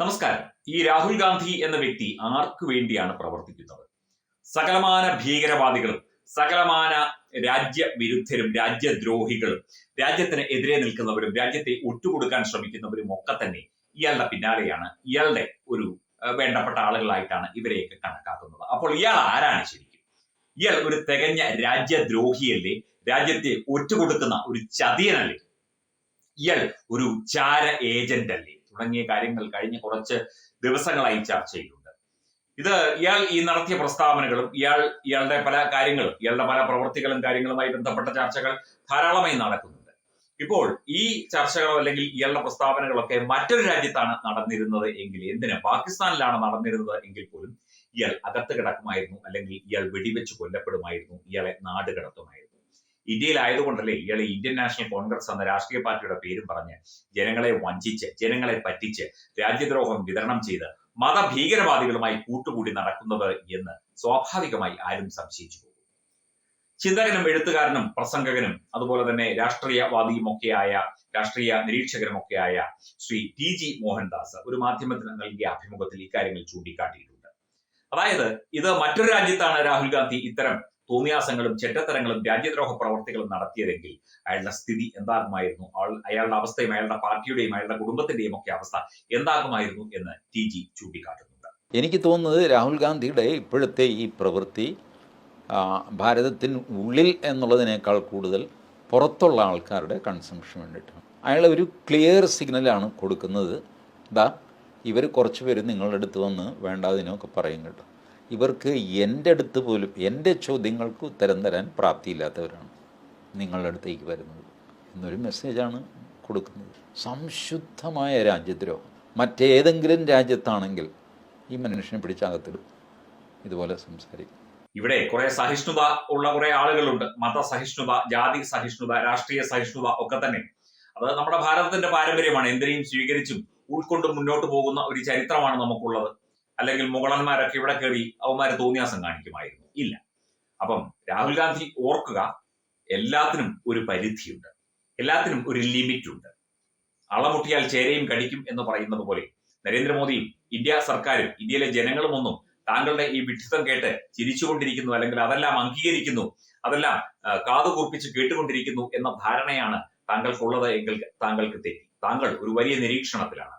നമസ്കാരം. ഈ രാഹുൽ ഗാന്ധി എന്ന വ്യക്തി ആർക്കു വേണ്ടിയാണ് പ്രവർത്തിക്കുന്നത്? സകലമാന ഭീകരവാദികളും സകലമാന രാജ്യവിരുദ്ധരും രാജ്യദ്രോഹികളും രാജ്യത്തിന് എതിരെ നിൽക്കുന്നവരും രാജ്യത്തെ ഒറ്റുകൊടുക്കാൻ ശ്രമിക്കുന്നവരും ഒക്കെ തന്നെ ഇയാളുടെ പിന്നാലെയാണ്. ഇയാളുടെ ഒരു വേണ്ടപ്പെട്ട ആളുകളായിട്ടാണ് ഇവരെയൊക്കെ കണക്കാക്കുന്നത്. അപ്പോൾ ഇയാൾ ആരാണ് ശരിക്കും? ഇയാൾ ഒരു തികഞ്ഞ രാജ്യദ്രോഹിയല്ലേ? രാജ്യത്തെ ഒറ്റുകൊടുക്കുന്ന ഒരു ചതിയനല്ലേ? ഇയാൾ ഒരു ചാര ഏജന്റ് അല്ലേ? തുടങ്ങിയ കാര്യങ്ങൾ കഴിഞ്ഞ കുറച്ച് ദിവസങ്ങളായി ചർച്ചയിലുണ്ട്. ഇയാൾ ഈ നടത്തിയ പ്രസ്താവനകളും ഇയാളുടെ പല കാര്യങ്ങളും ഇയാളുടെ പല പ്രവൃത്തികളും കാര്യങ്ങളുമായി ബന്ധപ്പെട്ട ചർച്ചകൾ ധാരാളമായി നടക്കുന്നുണ്ട്. ഇപ്പോൾ ഈ ചർച്ചകളോ അല്ലെങ്കിൽ ഇയാളുടെ പ്രസ്താവനകളൊക്കെ മറ്റൊരു രാജ്യത്താണ് നടന്നിരുന്നത് എങ്കിൽ, എന്തിന് പാകിസ്ഥാനിലാണ് നടന്നിരുന്നത് എങ്കിൽ പോലും ഇയാൾ അകത്ത് കിടക്കുമായിരുന്നു, അല്ലെങ്കിൽ ഇയാൾ വെടിവെച്ച് കൊല്ലപ്പെടുമായിരുന്നു, ഇയാളെ നാട് കടത്തുമായിരുന്നു. ഇന്ത്യയിലായതുകൊണ്ടല്ലേ ഇയാളെ ഇന്ത്യൻ നാഷണൽ കോൺഗ്രസ് എന്ന രാഷ്ട്രീയ പാർട്ടിയുടെ പേരും പറഞ്ഞ് ജനങ്ങളെ വഞ്ചിച്ച് ജനങ്ങളെ പറ്റിച്ച് രാജ്യദ്രോഹം വിതരണം ചെയ്ത് മതഭീകരവാദികളുമായി കൂട്ടുകൂടി നടക്കുന്നത് എന്ന് സ്വാഭാവികമായി ആരും സംശയിച്ചു പോകും. ചിന്തകനും എഴുത്തുകാരനും പ്രസംഗകനും അതുപോലെ തന്നെ രാഷ്ട്രീയവാദിയുമൊക്കെയായ രാഷ്ട്രീയ നിരീക്ഷകനുമൊക്കെയായ ശ്രീ TG മോഹൻദാസ് ഒരു മാധ്യമത്തിന് നൽകിയ അഭിമുഖത്തിൽ ഇക്കാര്യങ്ങൾ ചൂണ്ടിക്കാട്ടിയിട്ടുണ്ട്. അതായത് ഇത് മറ്റൊരു രാജ്യത്താണ് രാഹുൽ ഗാന്ധി ഇത്തരം തോന്നിയാസങ്ങളും ചെറ്റത്തരങ്ങളും രാജ്യദ്രോഹ പ്രവർത്തികളും നടത്തിയതെങ്കിൽ അയാളുടെ സ്ഥിതി എന്താകുമായിരുന്നു, അയാളുടെ അവസ്ഥയും അയാളുടെ പാർട്ടിയുടെയും അയാളുടെ കുടുംബത്തിന്റെയും ഒക്കെ അവസ്ഥ എന്താകുമായിരുന്നു എന്ന് TG ചൂണ്ടിക്കാട്ടുന്നുണ്ട്. എനിക്ക് തോന്നുന്നത് രാഹുൽ ഗാന്ധിയുടെ ഇപ്പോഴത്തെ ഈ പ്രവൃത്തി ഭാരതത്തിന് ഉള്ളിൽ എന്നുള്ളതിനേക്കാൾ കൂടുതൽ പുറത്തുള്ള ആൾക്കാരുടെ കൺസംഷൻ വേണ്ടിയിട്ടാണ്. അയാൾ ഒരു ക്ലിയർ സിഗ്നലാണ് കൊടുക്കുന്നത്. ഇവർ കുറച്ച് പേര് നിങ്ങളുടെ അടുത്ത് വന്ന് വേണ്ടാതിനൊക്കെ പറയും കേട്ടോ, ഇവർക്ക് എൻ്റെ അടുത്ത് പോലും എൻ്റെ ചോദ്യങ്ങൾക്ക് ഉത്തരം തരാൻ പ്രാപ്തിയില്ലാത്തവരാണ് നിങ്ങളുടെ അടുത്തേക്ക് വരുന്നത് എന്നൊരു മെസ്സേജാണ് കൊടുക്കുന്നത്. സംശുദ്ധമായ രാജ്യദ്രോഹം. മറ്റേതെങ്കിലും രാജ്യത്താണെങ്കിൽ ഈ മനുഷ്യനെ പിടിച്ചകത്തിടും ഇതുപോലെ സംസാരിക്കും. ഇവിടെ കുറെ സഹിഷ്ണുത ഉള്ള കുറെ ആളുകളുണ്ട്. മതസഹിഷ്ണുത, ജാതി സഹിഷ്ണുത, രാഷ്ട്രീയ സഹിഷ്ണുത ഒക്കെ തന്നെ. അത് നമ്മുടെ ഭാരതത്തിന്റെ പാരമ്പര്യമാണ്. എന്തിനേയും സ്വീകരിച്ചും ഉൾക്കൊണ്ടും മുന്നോട്ട് പോകുന്ന ഒരു ചരിത്രമാണ് നമുക്കുള്ളത്. അല്ലെങ്കിൽ മുഗളന്മാരൊക്കെ ഇവിടെ കയറി അവന്മാര് തോന്നിയാസം കാണിക്കുമായിരുന്നു? ഇല്ല. അപ്പം രാഹുൽ ഗാന്ധി ഓർക്കുക, എല്ലാത്തിനും ഒരു പരിധിയുണ്ട്, എല്ലാത്തിനും ഒരു ലിമിറ്റ് ഉണ്ട്. അളമുട്ടിയാൽ ചേരയും കടിക്കും എന്ന് പറയുന്നത് പോലെ നരേന്ദ്രമോദിയും ഇന്ത്യ സർക്കാരും ഇന്ത്യയിലെ ജനങ്ങളും ഒന്നും താങ്കളുടെ ഈ വിഡ്ഢിത്തം കേട്ട് ചിരിച്ചുകൊണ്ടിരിക്കുന്നു, അല്ലെങ്കിൽ അതെല്ലാം അംഗീകരിക്കുന്നു, അതെല്ലാം കാതുകൂർപ്പിച്ച് കേട്ടുകൊണ്ടിരിക്കുന്നു എന്ന ധാരണയാണ് താങ്കൾക്കുള്ളത് എങ്കിൽ താങ്കൾക്ക് തെറ്റി. താങ്കൾ ഒരു വലിയ നിരീക്ഷണത്തിലാണ്.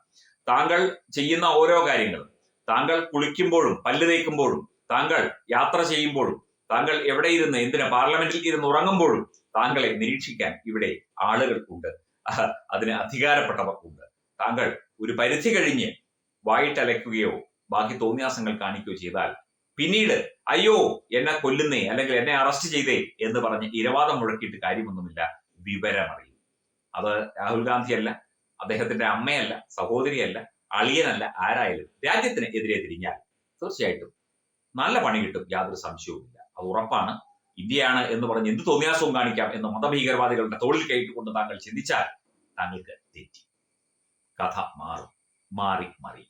താങ്കൾ ചെയ്യുന്ന ഓരോ കാര്യങ്ങളും, താങ്കൾ കുളിക്കുമ്പോഴും പല്ല് തേക്കുമ്പോഴും താങ്കൾ യാത്ര ചെയ്യുമ്പോഴും താങ്കൾ എവിടെ ഇരുന്ന് എന്തിന് പാർലമെന്റിൽ ഇരുന്ന് ഉറങ്ങുമ്പോഴും താങ്കളെ നിരീക്ഷിക്കാൻ ഇവിടെ ആളുകൾ ഉണ്ട്, അതിന് അധികാരപ്പെട്ടവർ ഉണ്ട്. താങ്കൾ ഒരു പരിധി കഴിഞ്ഞ് വായിട്ടലയ്ക്കുകയോ ബാക്കി തോന്നിയാസങ്ങൾ കാണിക്കുകയോ ചെയ്താൽ പിന്നീട് അയ്യോ എന്നെ കൊല്ലുന്നേ അല്ലെങ്കിൽ എന്നെ അറസ്റ്റ് ചെയ്തേ എന്ന് പറഞ്ഞ് ഇരവാദം മുഴക്കിയിട്ട് കാര്യമൊന്നുമില്ല, വിവരമറിയും. അത് രാഹുൽ ഗാന്ധിയല്ല, അദ്ദേഹത്തിന്റെ അമ്മയല്ല, സഹോദരിയല്ല, അളിയനല്ല, ആരായാലും രാജ്യത്തിന് എതിരെ തിരിഞ്ഞാൽ തീർച്ചയായിട്ടും നല്ല പണി കിട്ടും, യാതൊരു സംശയവുമില്ല. അത് ഉറപ്പാണ്. ഇന്ത്യയാണ് എന്ന് പറഞ്ഞ് എന്ത് തോന്നിയാസവും കാണിക്കാം എന്ന് മതഭീകരവാദികളുടെ തോളിൽ കയറ്റിക്കൊണ്ട് താങ്കൾ ചിന്തിച്ചാൽ താങ്കൾക്ക് തെറ്റി. കഥ മാറി.